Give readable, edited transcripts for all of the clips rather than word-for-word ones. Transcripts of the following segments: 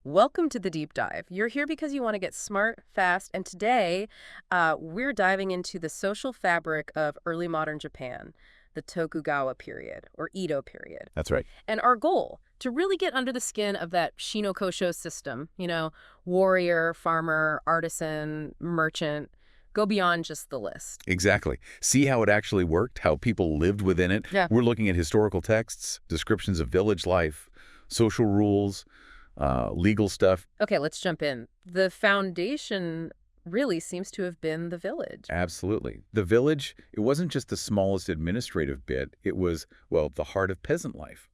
Welcome to the deep dive. You're here because you want to get smart, fast, and today we're diving into the social fabric of early modern Japan, the Tokugawa period, or Edo period. That's right. And our goal, to really get under the skin of that Shi-no-Ko-Sho system, warrior, farmer, artisan, merchant, go beyond just the list. Exactly. See how it actually worked, how people lived within it. Yeah. We're looking at historical texts, descriptions of village life, social rules, legal stuff. Okay, let's jump in. The foundation really seems to have been the village. Absolutely. The village, it wasn't just the smallest administrative bit. It was, well, the heart of peasant life.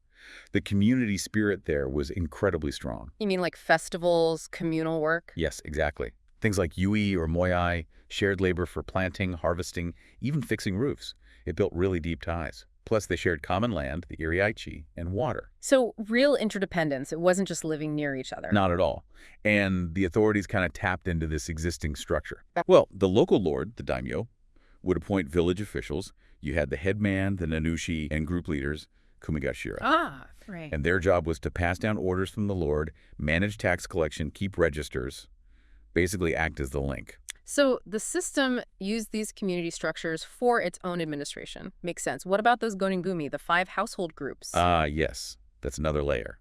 The community spirit there was incredibly strong. You mean like festivals, communal work? Yes, exactly. Things like yui or moyai, shared labor for planting, harvesting, even fixing roofs. It built really deep ties. Plus, they shared common land, the iriaichi, and water. So real interdependence. It wasn't just living near each other. Not at all. And the authorities kind of tapped into this existing structure. Well, the local lord, the daimyo, would appoint village officials. You had the headman, the nanushi, and group leaders, kumigashira. Ah, right. And their job was to pass down orders from the lord, manage tax collection, keep registers, basically act as the link. So the system used these community structures for its own administration. Makes sense. What about those goningumi, the 5 household groups? Yes, that's another layer.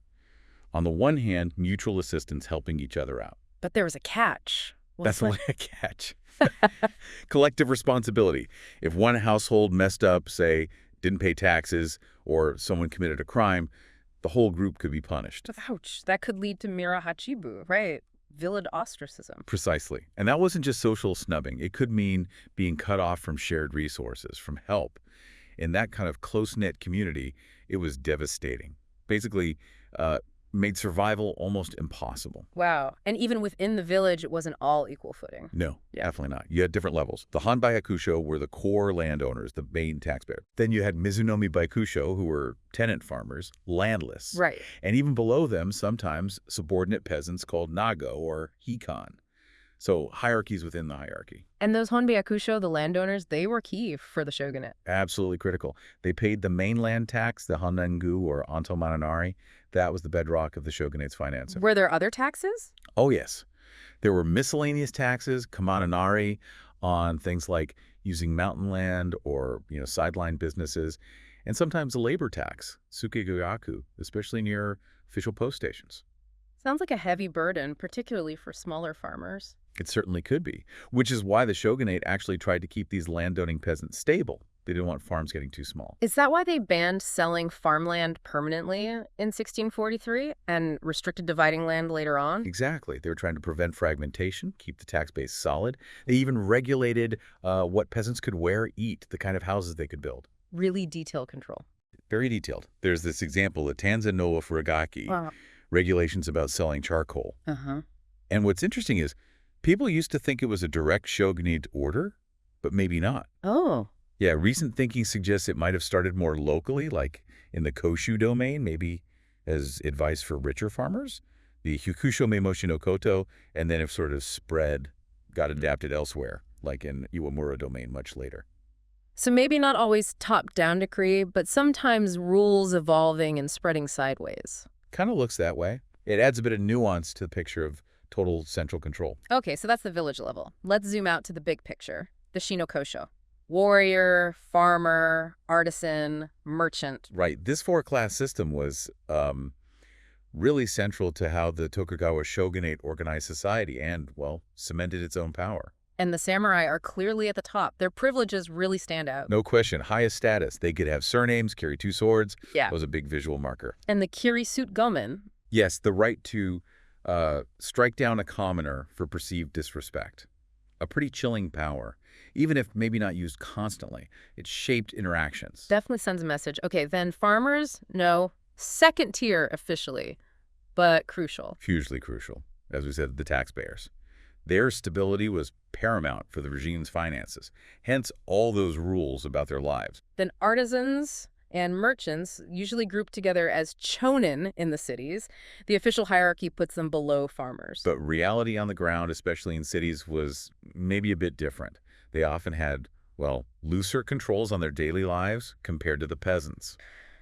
On the one hand, mutual assistance helping each other out. But there was a catch. That's only a catch. Collective responsibility. If one household messed up, say, didn't pay taxes, or someone committed a crime, the whole group could be punished. Ouch. That could lead to mirahachibu, right? Village ostracism. Precisely. And that wasn't just social snubbing. It could mean being cut off from shared resources, from help. In that kind of close-knit community, it was devastating. Basically, made survival almost impossible. Wow. And even within the village, it wasn't all equal footing. No, definitely not. You had different levels. The Hanbai-Hakusho were the core landowners, the main taxpayer. Then you had Mizunomi-Baikusho, who were tenant farmers, landless. Right. And even below them, sometimes subordinate peasants called nago or hikan. So hierarchies within the hierarchy. And those Honbyakusho, the landowners, they were key for the shogunate. Absolutely critical. They paid the mainland tax, the Honnengu or Onto Mananari. That was the bedrock of the shogunate's financing. Were there other taxes? Oh, yes. There were miscellaneous taxes, kamananari, on things like using mountain land or, sideline businesses, and sometimes a labor tax, tsukegoyaku, especially near official post stations. Sounds like a heavy burden, particularly for smaller farmers. It certainly could be, which is why the shogunate actually tried to keep these landowning peasants stable. They didn't want farms getting too small. Is that why they banned selling farmland permanently in 1643 and restricted dividing land later on? Exactly. They were trying to prevent fragmentation, keep the tax base solid. They even regulated what peasants could wear, eat, the kind of houses they could build. Really detailed control. Very detailed. There's this example, the Tanzen no Furigaki, Wow. regulations about selling charcoal. Uh-huh. And what's interesting is people used to think it was a direct shogunate order, but maybe not. Oh. Yeah, recent thinking suggests it might have started more locally, like in the Koshu domain, maybe as advice for richer farmers. The Hyukusho Meimoshi no Koto, and then have sort of spread, got adapted elsewhere, like in Iwamura domain much later. So maybe not always top-down decree, but sometimes rules evolving and spreading sideways. Kind of looks that way. It adds a bit of nuance to the picture of total central control. Okay, so that's the village level. Let's zoom out to the big picture, the Shi-no-Ko-Sho. Warrior, farmer, artisan, merchant. Right. This four-class system was really central to how the Tokugawa shogunate organized society and, well, cemented its own power. And the samurai are clearly at the top. Their privileges really stand out. No question. Highest status. They could have surnames, carry 2 swords. Yeah. That was a big visual marker. And the Kiri-suit gomen. Yes, the right to strike down a commoner for perceived disrespect. A pretty chilling power. Even if maybe not used constantly, it shaped interactions. Definitely sends a message. Okay, then farmers, no. Second tier officially, but crucial. Hugely crucial. As we said, the taxpayers. Their stability was paramount for the regime's finances, hence all those rules about their lives. Then artisans and merchants, usually grouped together as chonin in the cities. The official hierarchy puts them below farmers. But reality on the ground, especially in cities, was maybe a bit different. They often had, well, looser controls on their daily lives compared to the peasants.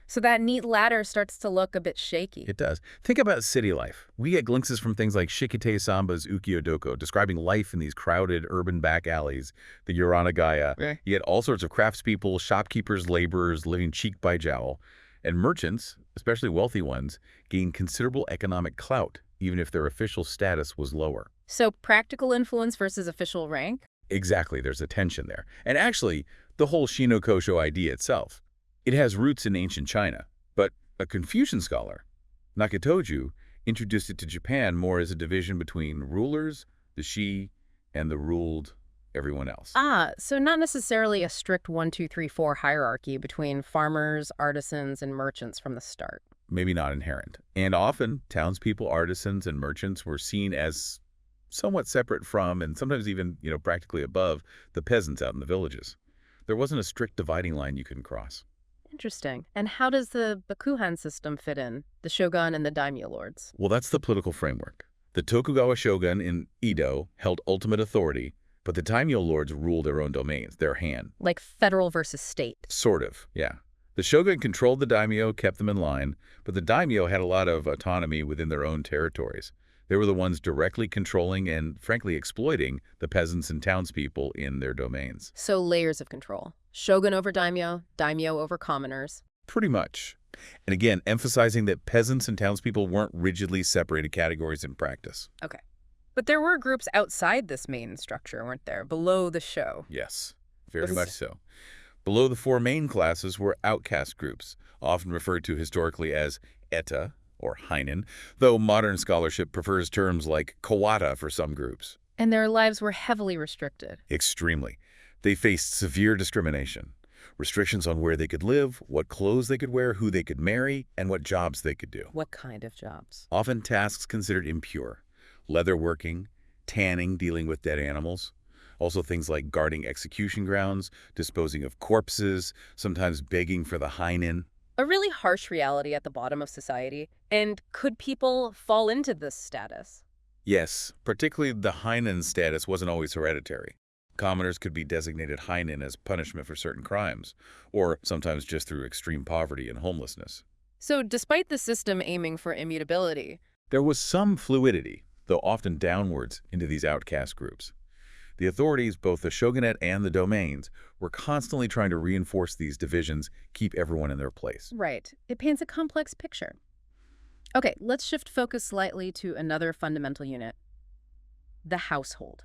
So that neat ladder starts to look a bit shaky. It does. Think about city life. We get glimpses from things like Shikite Samba's Ukiyo-doko, describing life in these crowded urban back alleys, the Yoranagaya. Right. You get all sorts of craftspeople, shopkeepers, laborers living cheek by jowl. And merchants, especially wealthy ones, gain considerable economic clout, even if their official status was lower. So practical influence versus official rank? Exactly, there's a tension there. And actually, the whole Shi-no-Ko-Sho idea itself, it has roots in ancient China. But a Confucian scholar, Nakatoju, introduced it to Japan more as a division between rulers, the Shi, and the ruled everyone else. Ah, so not necessarily a strict 1, 2, 3, 4 hierarchy between farmers, artisans, and merchants from the start. Maybe not inherent. And often, townspeople, artisans, and merchants were seen as somewhat separate from, and sometimes even, practically above, the peasants out in the villages. There wasn't a strict dividing line you couldn't cross. Interesting. And how does the Bakuhan system fit in, the shogun and the daimyo lords? Well, that's the political framework. The Tokugawa shogun in Edo held ultimate authority, but the daimyo lords ruled their own domains, their han. Like federal versus state. Sort of, yeah. The shogun controlled the daimyo, kept them in line, but the daimyo had a lot of autonomy within their own territories. They were the ones directly controlling and, frankly, exploiting the peasants and townspeople in their domains. So layers of control. Shogun over daimyo, daimyo over commoners. Pretty much. And again, emphasizing that peasants and townspeople weren't rigidly separated categories in practice. Okay. But there were groups outside this main structure, weren't there? Below the show. Yes, very much so. Below the four main classes were outcast groups, often referred to historically as eta, or Heinen, though modern scholarship prefers terms like Kawata for some groups. And their lives were heavily restricted. Extremely. They faced severe discrimination. Restrictions on where they could live, what clothes they could wear, who they could marry, and what jobs they could do. What kind of jobs? Often tasks considered impure. Leatherworking, tanning, dealing with dead animals. Also things like guarding execution grounds, disposing of corpses, sometimes begging for the Heinen. A really harsh reality at the bottom of society. And could people fall into this status? Yes, particularly the Heinen status wasn't always hereditary. Commoners could be designated Heinen as punishment for certain crimes, or sometimes just through extreme poverty and homelessness. So despite the system aiming for immutability, There was some fluidity, though often downwards, into these outcast groups. The authorities, both the shogunate and the domains, were constantly trying to reinforce these divisions, keep everyone in their place. right, it paints a complex picture. Okay, let's shift focus slightly to another fundamental unit. The household.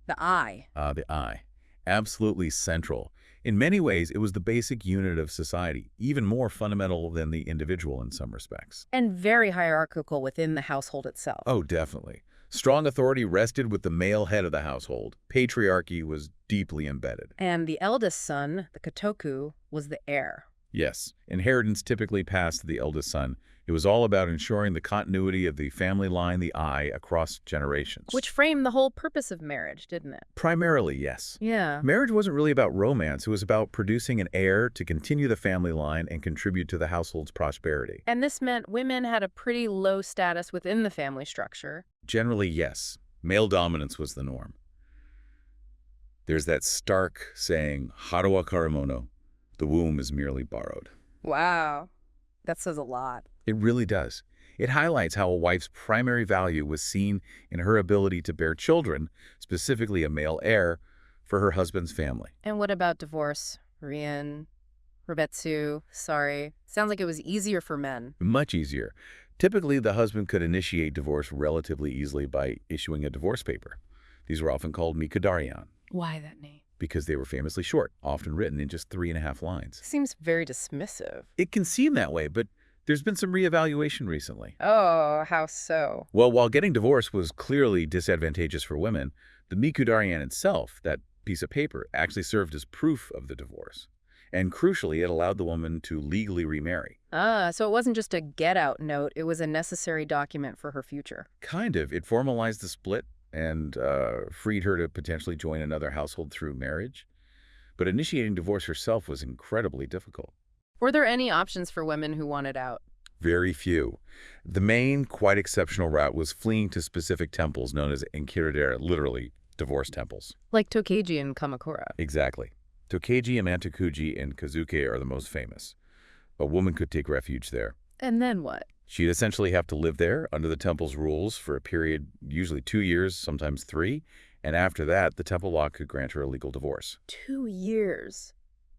The I. The I. Absolutely central. In many ways, it was the basic unit of society, even more fundamental than the individual in some respects. And very hierarchical within the household itself. Oh, definitely. Strong authority rested with the male head of the household. Patriarchy was deeply embedded. And the eldest son, the Kotoku, was the heir. Yes, inheritance typically passed to the eldest son. It was all about ensuring the continuity of the family line, the I, across generations. Which framed the whole purpose of marriage, didn't it? Primarily, yes. Yeah. Marriage wasn't really about romance. It was about producing an heir to continue the family line and contribute to the household's prosperity. And this meant women had a pretty low status within the family structure. Generally, yes. Male dominance was the norm. There's that stark saying, "Hara wa karamono," the womb is merely borrowed. Wow. That says a lot. It really does. It highlights how a wife's primary value was seen in her ability to bear children, specifically a male heir, for her husband's family. And what about divorce? Ribetsu, sorry. Sounds like it was easier for men. Much easier. Typically, the husband could initiate divorce relatively easily by issuing a divorce paper. These were often called mikudarian, Why that name? because they were famously short, often written in just 3.5 lines. Seems very dismissive. It can seem that way, but there's been some reevaluation recently. Oh, how so? Well, while getting divorced was clearly disadvantageous for women, the mikudarian itself, that piece of paper, actually served as proof of the divorce. And crucially, it allowed the woman to legally remarry. Ah, so it wasn't just a get-out note, it was a necessary document for her future. Kind of. It formalized the split and freed her to potentially join another household through marriage. But initiating divorce herself was incredibly difficult. Were there any options for women who wanted out? Very few. The main, quite exceptional route was fleeing to specific temples known as enkiridera, literally divorce temples. Like Tokeiji and Kamakura. Exactly. Tokeiji, Amantakuji, and Kazuke are the most famous. A woman could take refuge there. And then what? She'd essentially have to live there under the temple's rules for a period, usually 2 years, sometimes 3, and after that, the temple law could grant her a legal divorce. 2 years.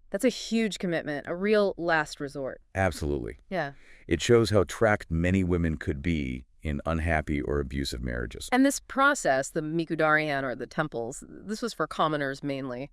That's a huge commitment, a real last resort. Absolutely. Yeah. It shows how tracked many women could be in unhappy or abusive marriages. And this process, the mikudarian or the temples, this was for commoners mainly.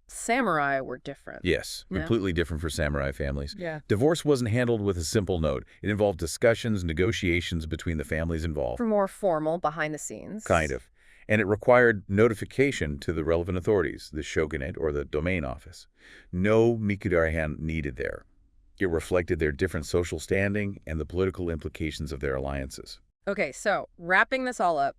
Samurai were different. Yes, Yeah. completely different for samurai families. Yeah. Divorce wasn't handled with a simple note. It involved discussions, negotiations between the families involved. For more formal, behind the scenes. Kind of. And it required notification to the relevant authorities, the shogunate or the domain office. No mikudarian needed there. It reflected their different social standing and the political implications of their alliances. Okay, so wrapping this all up,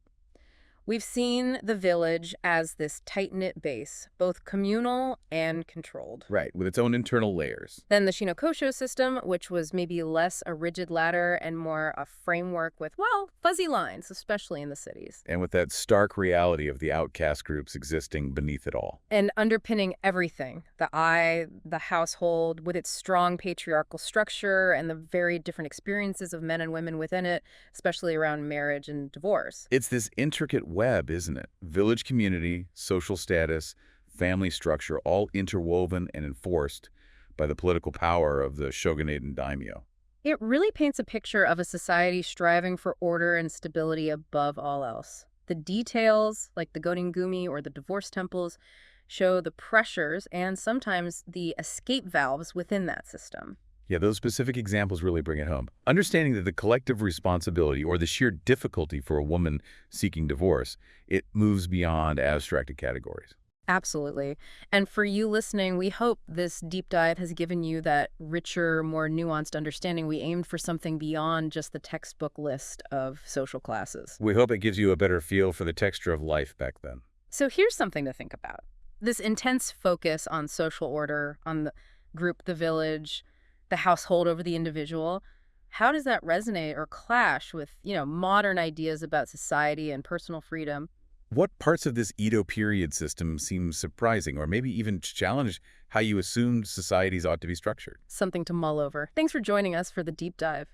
we've seen the village as this tight-knit base, both communal and controlled. Right, with its own internal layers. Then the Shi-Nō-Kō-Shō system, which was maybe less a rigid ladder and more a framework with, well, fuzzy lines, especially in the cities. And with that stark reality of the outcast groups existing beneath it all. And underpinning everything, the household, with its strong patriarchal structure and the very different experiences of men and women within it, especially around marriage and divorce. It's this intricate web, isn't it? Village community, social status, family structure, all interwoven and enforced by the political power of the shogunate and daimyo. It really paints a picture of a society striving for order and stability above all else. The details, like the Godingumi or the divorce temples, show the pressures and sometimes the escape valves within that system. Yeah, those specific examples really bring it home. Understanding that the collective responsibility or the sheer difficulty for a woman seeking divorce, it moves beyond abstracted categories. Absolutely. And for you listening, we hope this deep dive has given you that richer, more nuanced understanding. We aimed for something beyond just the textbook list of social classes. We hope it gives you a better feel for the texture of life back then. So here's something to think about. This intense focus on social order, on the group, the village, the household over the individual, how does that resonate or clash with, modern ideas about society and personal freedom? What parts of this Edo period system seem surprising or maybe even challenge how you assumed societies ought to be structured? Something to mull over. Thanks for joining us for the deep dive.